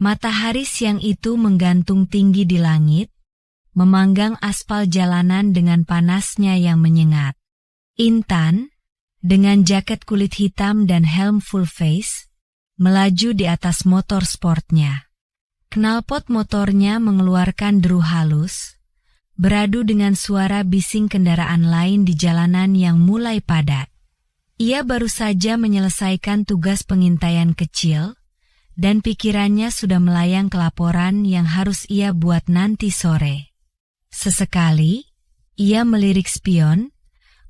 Matahari siang itu menggantung tinggi di langit, memanggang aspal jalanan dengan panasnya yang menyengat. Intan, dengan jaket kulit hitam dan helm full face, melaju di atas motor sportnya. Knalpot motornya mengeluarkan deru halus, beradu dengan suara bising kendaraan lain di jalanan yang mulai padat. Ia baru saja menyelesaikan tugas pengintaian kecil, dan pikirannya sudah melayang ke laporan yang harus ia buat nanti sore. Sesekali, ia melirik spion,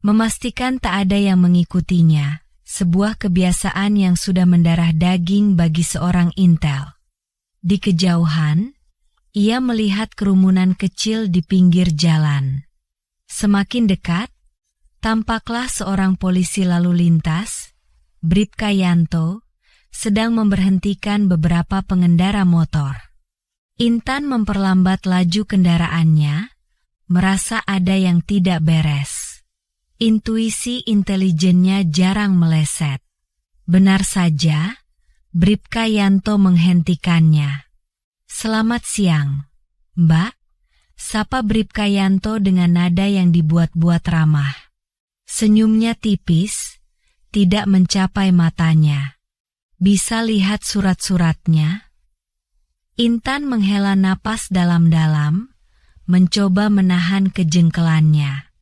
memastikan tak ada yang mengikutinya, sebuah kebiasaan yang sudah mendarah daging bagi seorang intel. Di kejauhan, ia melihat kerumunan kecil di pinggir jalan. Semakin dekat, tampaklah seorang polisi lalu lintas, Bribka Yanto, sedang memberhentikan beberapa pengendara motor. Intan memperlambat laju kendaraannya, merasa ada yang tidak beres. Intuisi intelijennya jarang meleset. Benar saja, Bribka Yanto menghentikannya. "Selamat siang, Mbak," sapa Bribka Yanto dengan nada yang dibuat-buat ramah. Senyumnya tipis, tidak mencapai matanya. "Bisa lihat surat-suratnya?" Intan menghela napas dalam-dalam, mencoba menahan kejengkelannya.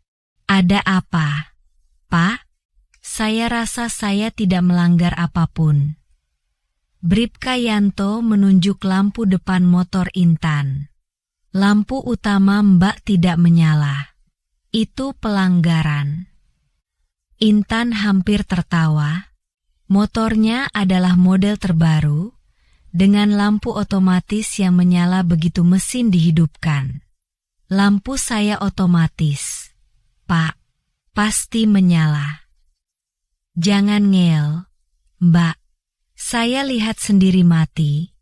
"Ada apa, Pak? Saya rasa saya tidak melanggar apapun." Bribka Yanto menunjuk lampu depan motor Intan. "Lampu utama Mbak tidak menyala. Itu pelanggaran." Intan hampir tertawa. Motornya adalah model terbaru, dengan lampu otomatis yang menyala begitu mesin dihidupkan. "Lampu saya otomatis, Pak. Pasti menyala." "Jangan ngeyel, Mbak. Saya lihat sendiri mati."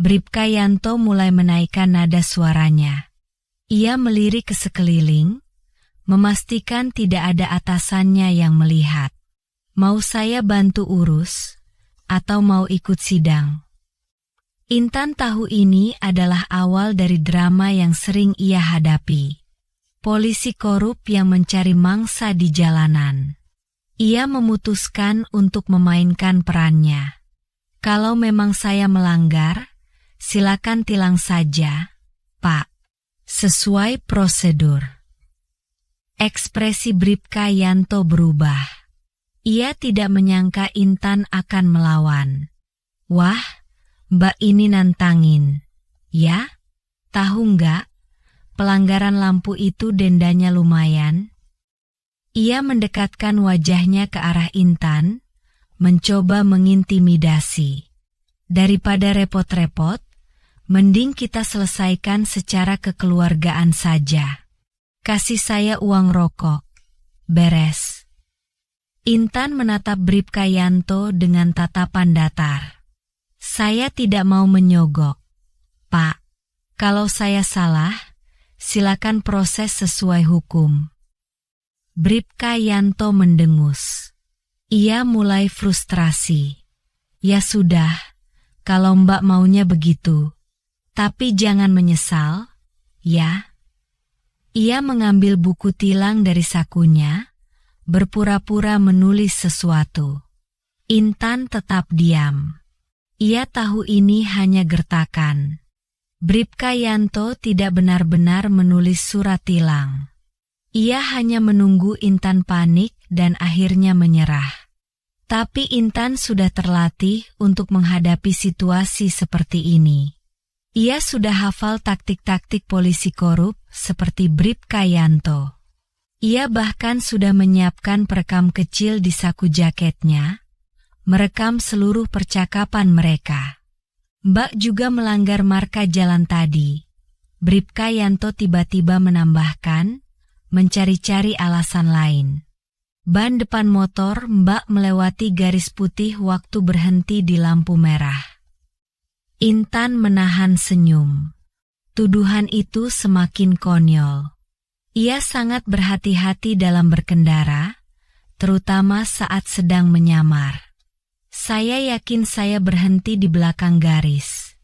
Bribka Yanto mulai menaikkan nada suaranya. Ia melirik ke sekeliling, memastikan tidak ada atasannya yang melihat. "Mau saya bantu urus, atau mau ikut sidang?" Intan tahu ini adalah awal dari drama yang sering ia hadapi. Polisi korup yang mencari mangsa di jalanan. Ia memutuskan untuk memainkan perannya. "Kalau memang saya melanggar, silakan tilang saja, Pak. Sesuai prosedur." Ekspresi Bribka Yanto berubah. Ia tidak menyangka Intan akan melawan. "Wah, Mbak ini nantangin. Ya, tahu nggak, pelanggaran lampu itu dendanya lumayan." Ia mendekatkan wajahnya ke arah Intan, mencoba mengintimidasi. "Daripada repot-repot, mending kita selesaikan secara kekeluargaan saja. Kasih saya uang rokok. Beres." Intan menatap Bribka Yanto dengan tatapan datar. "Saya tidak mau menyogok, Pak. Kalau saya salah, silakan proses sesuai hukum." Bribka Yanto mendengus. Ia mulai frustrasi. "Ya sudah, kalau Mbak maunya begitu. Tapi jangan menyesal, ya." Ia mengambil buku tilang dari sakunya, berpura-pura menulis sesuatu. Intan tetap diam. Ia tahu ini hanya gertakan. Bribka Yanto tidak benar-benar menulis surat tilang. Ia hanya menunggu Intan panik dan akhirnya menyerah. Tapi Intan sudah terlatih untuk menghadapi situasi seperti ini. Ia sudah hafal taktik-taktik polisi korup seperti Bribka Yanto. Ia bahkan sudah menyiapkan perekam kecil di saku jaketnya, merekam seluruh percakapan mereka. "Mbak juga melanggar marka jalan tadi." Bribka Yanto tiba-tiba menambahkan, mencari-cari alasan lain. "Ban depan motor Mbak melewati garis putih waktu berhenti di lampu merah." Intan menahan senyum. Tuduhan itu semakin konyol. Ia sangat berhati-hati dalam berkendara, terutama saat sedang menyamar. "Saya yakin saya berhenti di belakang garis."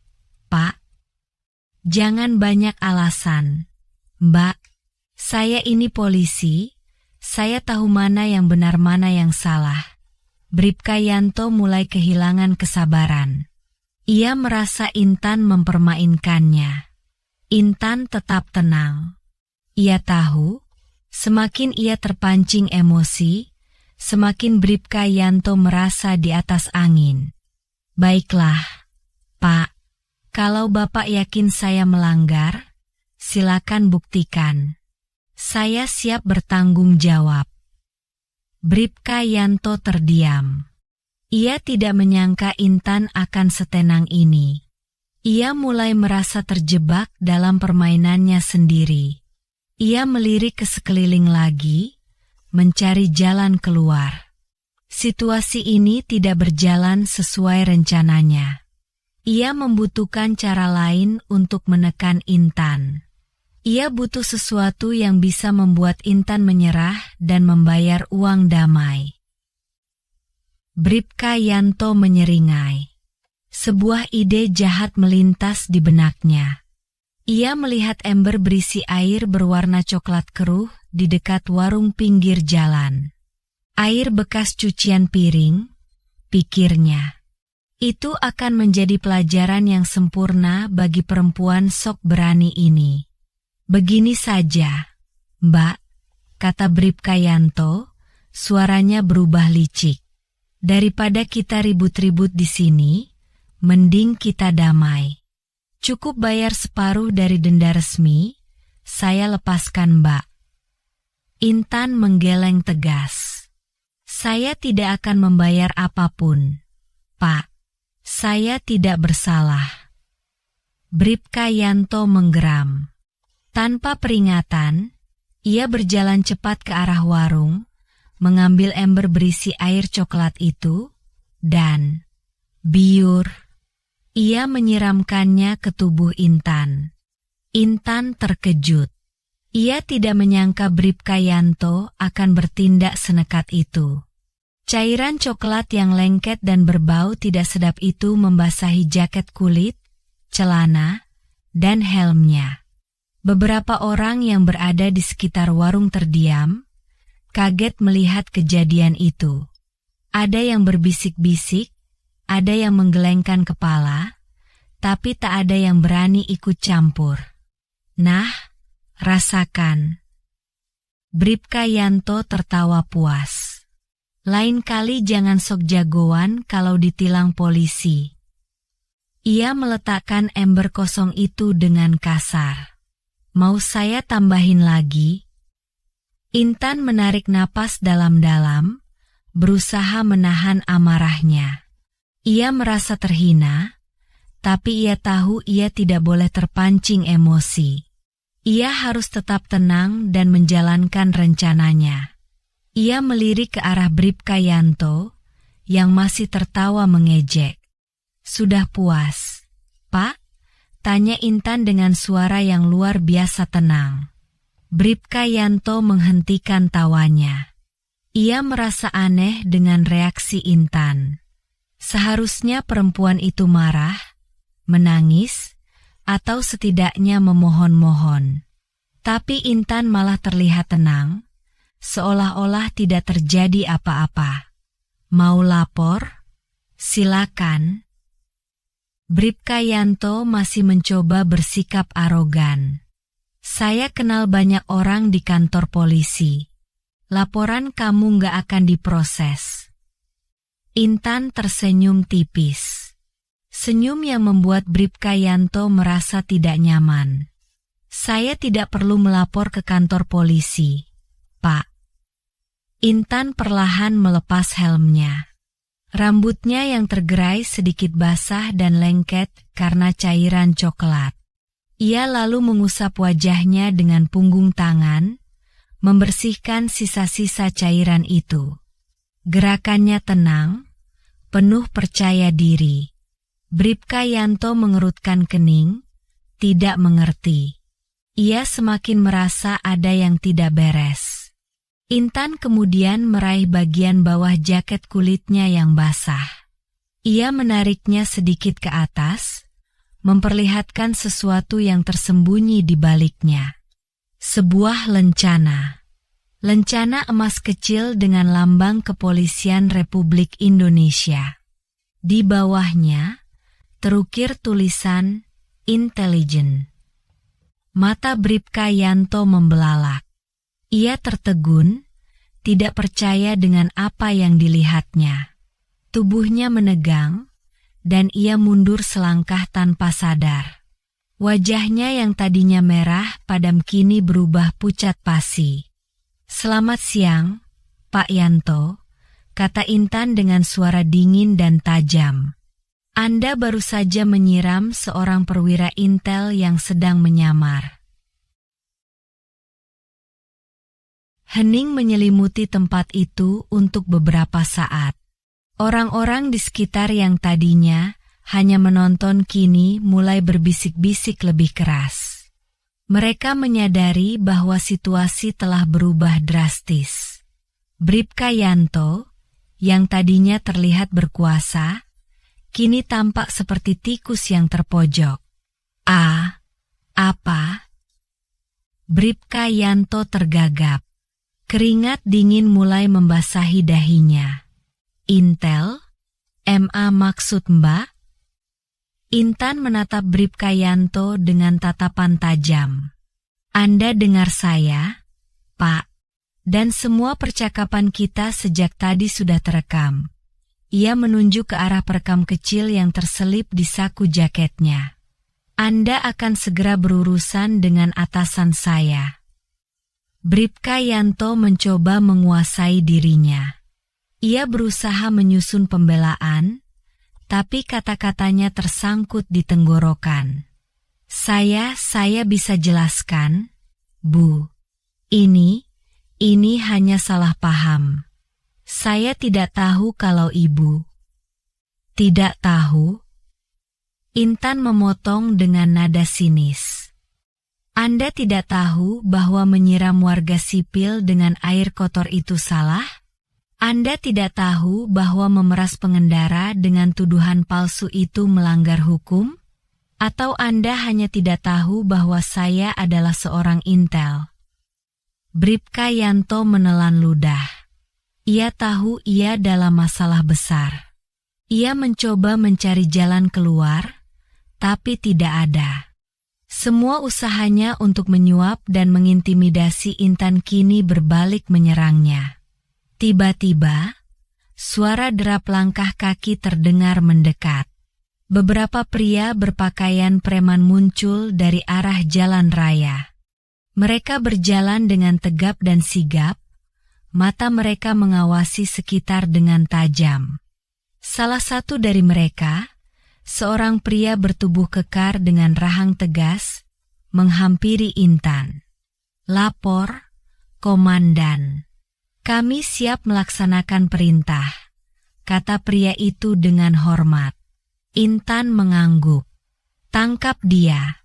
Jangan banyak alasan. Mbak, saya ini polisi, saya tahu mana yang benar mana yang salah. Bribka Yanto mulai kehilangan kesabaran. Ia merasa Intan mempermainkannya. Intan tetap tenang. Ia tahu, semakin ia terpancing emosi, semakin Bribka Yanto merasa di atas angin. Baiklah, Pak, kalau Bapak yakin saya melanggar, silakan buktikan. Saya siap bertanggung jawab. Bribka Yanto terdiam. Ia tidak menyangka Intan akan setenang ini. Ia mulai merasa terjebak dalam permainannya sendiri. Ia melirik ke sekeliling lagi, mencari jalan keluar. Situasi ini tidak berjalan sesuai rencananya. Ia membutuhkan cara lain untuk menekan Intan. Ia butuh sesuatu yang bisa membuat Intan menyerah dan membayar uang damai. Bribka Yanto menyeringai. Sebuah ide jahat melintas di benaknya. Ia melihat ember berisi air berwarna coklat keruh di dekat warung pinggir jalan. Air bekas cucian piring, pikirnya. Itu akan menjadi pelajaran yang sempurna bagi perempuan sok berani ini. Begini saja, Mbak, kata Bribka Yanto, suaranya berubah licik. Daripada kita ribut-ribut di sini, mending kita damai. Cukup bayar separuh dari denda resmi, saya lepaskan Mbak. Intan menggeleng tegas. Saya tidak akan membayar apapun, Pak. Saya tidak bersalah. Bribka Yanto menggeram. Tanpa peringatan, ia berjalan cepat ke arah warung, mengambil ember berisi air coklat itu, dan biur, ia menyiramkannya ke tubuh Intan. Intan terkejut. Ia tidak menyangka Bribka Yanto akan bertindak senekat itu. Cairan coklat yang lengket dan berbau tidak sedap itu membasahi jaket kulit, celana, dan helmnya. Beberapa orang yang berada di sekitar warung terdiam, kaget melihat kejadian itu. Ada yang berbisik-bisik, ada yang menggelengkan kepala, tapi tak ada yang berani ikut campur. Nah, rasakan. Bribka Yanto tertawa puas. Lain kali jangan sok jagoan kalau ditilang polisi. Ia meletakkan ember kosong itu dengan kasar. Mau saya tambahin lagi? Intan menarik napas dalam-dalam, berusaha menahan amarahnya. Ia merasa terhina, tapi ia tahu ia tidak boleh terpancing emosi. Ia harus tetap tenang dan menjalankan rencananya. Ia melirik ke arah Bribka Yanto, yang masih tertawa mengejek. Sudah puas, Pak? Tanya Intan dengan suara yang luar biasa tenang. Bribka Yanto menghentikan tawanya. Ia merasa aneh dengan reaksi Intan. Seharusnya perempuan itu marah, menangis, atau setidaknya memohon-mohon. Tapi Intan malah terlihat tenang, seolah-olah tidak terjadi apa-apa. Mau lapor? Silakan. Bribka Yanto masih mencoba bersikap arogan. Saya kenal banyak orang di kantor polisi. Laporan kamu nggak akan diproses. Intan tersenyum tipis. Senyum yang membuat Bribka Yanto merasa tidak nyaman. Saya tidak perlu melapor ke kantor polisi, Pak. Intan perlahan melepas helmnya. Rambutnya yang tergerai sedikit basah dan lengket karena cairan coklat. Ia lalu mengusap wajahnya dengan punggung tangan, membersihkan sisa-sisa cairan itu. Gerakannya tenang, penuh percaya diri. Bribka Yanto mengerutkan kening, tidak mengerti. Ia semakin merasa ada yang tidak beres. Intan kemudian meraih bagian bawah jaket kulitnya yang basah. Ia menariknya sedikit ke atas, memperlihatkan sesuatu yang tersembunyi di baliknya. Sebuah lencana. Lencana emas kecil dengan lambang Kepolisian Republik Indonesia. Di bawahnya terukir tulisan Intelligent. Mata Bribka Yanto membelalak. Ia tertegun, tidak percaya dengan apa yang dilihatnya. Tubuhnya menegang, dan ia mundur selangkah tanpa sadar. Wajahnya yang tadinya merah padam kini berubah pucat pasi. "Selamat siang, Pak Yanto," kata Intan dengan suara dingin dan tajam. "Anda baru saja menyiram seorang perwira intel yang sedang menyamar." Hening menyelimuti tempat itu untuk beberapa saat. Orang-orang di sekitar yang tadinya hanya menonton kini mulai berbisik-bisik lebih keras. Mereka menyadari bahwa situasi telah berubah drastis. Bribka Yanto, yang tadinya terlihat berkuasa, kini tampak seperti tikus yang terpojok. Apa? Bribka Yanto tergagap. Keringat dingin mulai membasahi dahinya. "Intel? MA maksud Mbak?" Intan menatap Bribka Yanto dengan tatapan tajam. "Anda dengar saya, Pak, dan semua percakapan kita sejak tadi sudah terekam." Ia menunjuk ke arah perekam kecil yang terselip di saku jaketnya. "Anda akan segera berurusan dengan atasan saya." Bribka Yanto mencoba menguasai dirinya. Ia berusaha menyusun pembelaan, tapi kata-katanya tersangkut di tenggorokan. Saya bisa jelaskan, Bu. Ini hanya salah paham. Saya tidak tahu kalau Ibu." "Tidak tahu?" Intan memotong dengan nada sinis. "Anda tidak tahu bahwa menyiram warga sipil dengan air kotor itu salah? Anda tidak tahu bahwa memeras pengendara dengan tuduhan palsu itu melanggar hukum? Atau Anda hanya tidak tahu bahwa saya adalah seorang intel?" Bribka Yanto menelan ludah. Ia tahu ia dalam masalah besar. Ia mencoba mencari jalan keluar, tapi tidak ada. Semua usahanya untuk menyuap dan mengintimidasi Intan kini berbalik menyerangnya. Tiba-tiba, suara derap langkah kaki terdengar mendekat. Beberapa pria berpakaian preman muncul dari arah jalan raya. Mereka berjalan dengan tegap dan sigap, mata mereka mengawasi sekitar dengan tajam. Salah satu dari mereka, seorang pria bertubuh kekar dengan rahang tegas, menghampiri Intan. "Lapor, Komandan. Kami siap melaksanakan perintah," kata pria itu dengan hormat. Intan mengangguk. "Tangkap dia."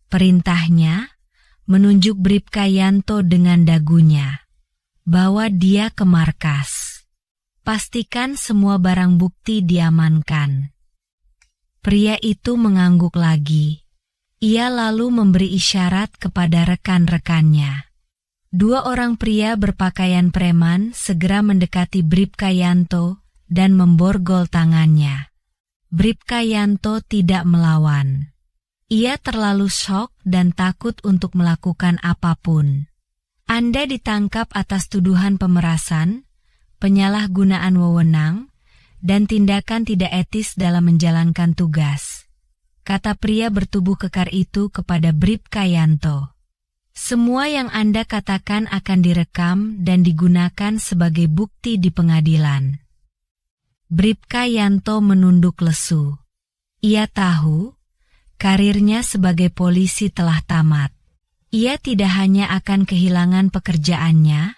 Perintahnya menunjuk Bribka Yanto dengan dagunya. "Bawa dia ke markas. Pastikan semua barang bukti diamankan." Pria itu mengangguk lagi. Ia lalu memberi isyarat kepada rekan-rekannya. Dua orang pria berpakaian preman segera mendekati Bribka Yanto dan memborgol tangannya. Bribka Yanto tidak melawan. Ia terlalu syok dan takut untuk melakukan apapun. "Anda ditangkap atas tuduhan pemerasan, penyalahgunaan wewenang, dan tindakan tidak etis dalam menjalankan tugas," kata pria bertubuh kekar itu kepada Bribka Yanto. "Semua yang Anda katakan akan direkam dan digunakan sebagai bukti di pengadilan." Bribka Yanto menunduk lesu. Ia tahu karirnya sebagai polisi telah tamat. Ia tidak hanya akan kehilangan pekerjaannya,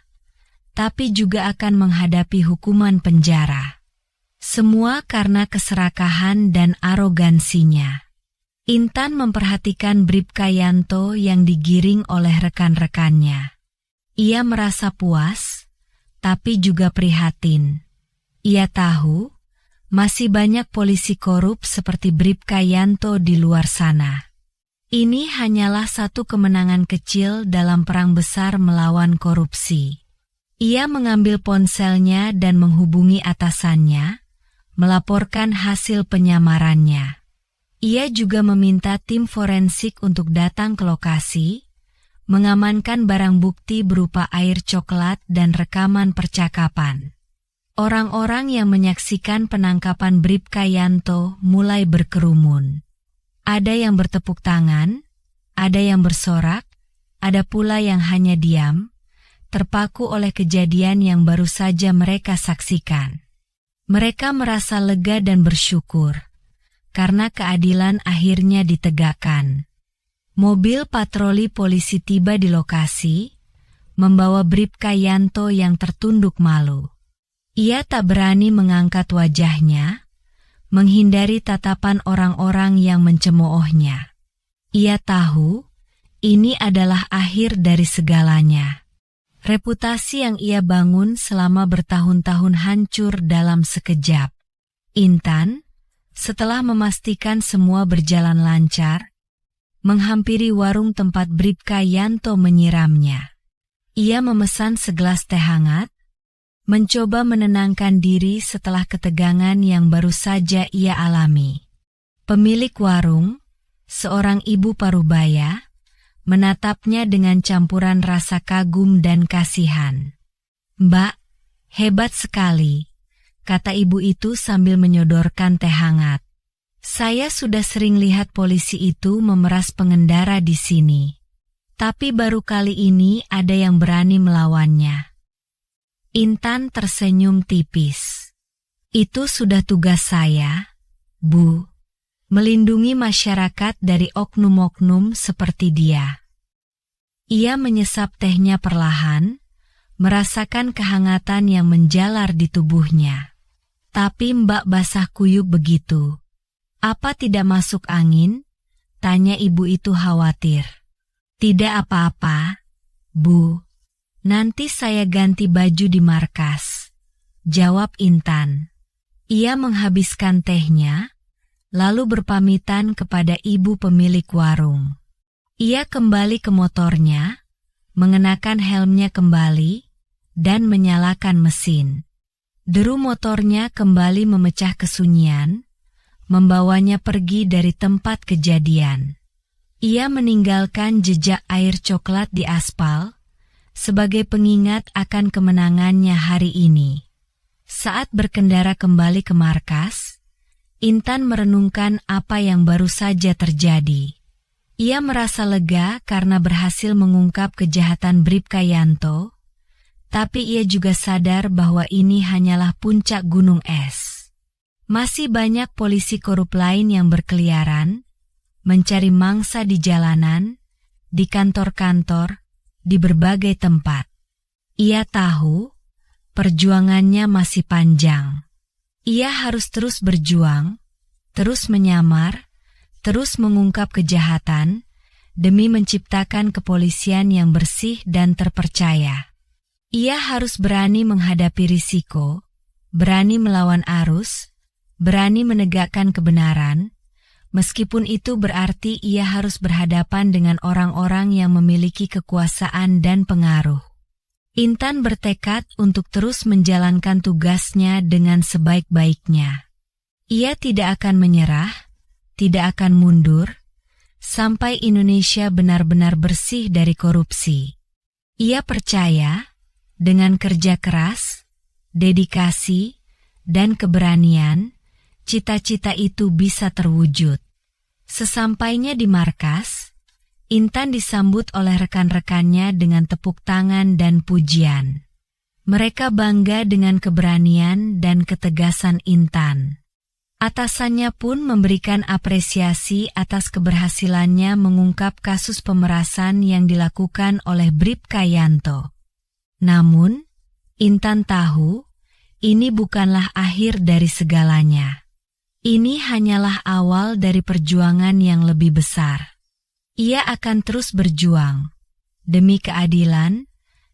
tapi juga akan menghadapi hukuman penjara. Semua karena keserakahan dan arogansinya. Intan memperhatikan Bribka Yanto yang digiring oleh rekan-rekannya. Ia merasa puas, tapi juga prihatin. Ia tahu Masih banyak polisi korup seperti Bribka Yanto di luar sana. Ini hanyalah satu kemenangan kecil dalam perang besar melawan korupsi. Ia mengambil ponselnya dan menghubungi atasannya, melaporkan hasil penyamarannya. Ia juga meminta tim forensik untuk datang ke lokasi, mengamankan barang bukti berupa air coklat dan rekaman percakapan. Orang-orang yang menyaksikan penangkapan Bribka Yanto mulai berkerumun. Ada yang bertepuk tangan, ada yang bersorak, ada pula yang hanya diam, terpaku oleh kejadian yang baru saja mereka saksikan. Mereka merasa lega dan bersyukur, karena keadilan akhirnya ditegakkan. Mobil patroli polisi tiba di lokasi, membawa Bribka Yanto yang tertunduk malu. Ia tak berani mengangkat wajahnya, menghindari tatapan orang-orang yang mencemoohnya. Ia tahu, ini adalah akhir dari segalanya. Reputasi yang ia bangun selama bertahun-tahun hancur dalam sekejap. Intan, setelah memastikan semua berjalan lancar, menghampiri warung tempat Bribka Yanto menyiramnya. Ia memesan segelas teh hangat, mencoba menenangkan diri setelah ketegangan yang baru saja ia alami. Pemilik warung, seorang ibu parubaya, menatapnya dengan campuran rasa kagum dan kasihan. "Mbak, hebat sekali," kata ibu itu sambil menyodorkan teh hangat. "Saya sudah sering lihat polisi itu memeras pengendara di sini. Tapi baru kali ini ada yang berani melawannya." Intan tersenyum tipis. "Itu sudah tugas saya, Bu. Melindungi masyarakat dari oknum-oknum seperti dia." Ia menyesap tehnya perlahan, merasakan kehangatan yang menjalar di tubuhnya. "Tapi Mbak basah kuyup begitu. Apa tidak masuk angin?" tanya ibu itu khawatir. "Tidak apa-apa, Bu. Nanti saya ganti baju di markas," jawab Intan. Ia menghabiskan tehnya, lalu berpamitan kepada ibu pemilik warung. Ia kembali ke motornya, mengenakan helmnya kembali, dan menyalakan mesin. Deru motornya kembali memecah kesunyian, membawanya pergi dari tempat kejadian. Ia meninggalkan jejak air coklat di aspal, sebagai pengingat akan kemenangannya hari ini. Saat berkendara kembali ke markas, Intan merenungkan apa yang baru saja terjadi. Ia merasa lega karena berhasil mengungkap kejahatan Bribka Yanto, tapi ia juga sadar bahwa ini hanyalah puncak gunung es. Masih banyak polisi korup lain yang berkeliaran, mencari mangsa di jalanan, di kantor-kantor, di berbagai tempat. Ia tahu, perjuangannya masih panjang. Ia harus terus berjuang, terus menyamar, terus mengungkap kejahatan, demi menciptakan kepolisian yang bersih dan terpercaya. Ia harus berani menghadapi risiko, berani melawan arus, berani menegakkan kebenaran, meskipun itu berarti ia harus berhadapan dengan orang-orang yang memiliki kekuasaan dan pengaruh. Intan bertekad untuk terus menjalankan tugasnya dengan sebaik-baiknya. Ia tidak akan menyerah, tidak akan mundur, sampai Indonesia benar-benar bersih dari korupsi. Ia percaya, dengan kerja keras, dedikasi, dan keberanian, cita-cita itu bisa terwujud. Sesampainya di markas, Intan disambut oleh rekan-rekannya dengan tepuk tangan dan pujian. Mereka bangga dengan keberanian dan ketegasan Intan. Atasannya pun memberikan apresiasi atas keberhasilannya mengungkap kasus pemerasan yang dilakukan oleh Bribka Yanto. Namun, Intan tahu, ini bukanlah akhir dari segalanya. Ini hanyalah awal dari perjuangan yang lebih besar. Ia akan terus berjuang, demi keadilan,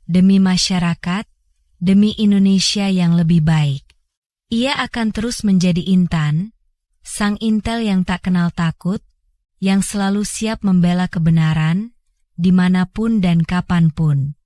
demi masyarakat, demi Indonesia yang lebih baik. Ia akan terus menjadi Intan, sang intel yang tak kenal takut, yang selalu siap membela kebenaran, dimanapun dan kapanpun.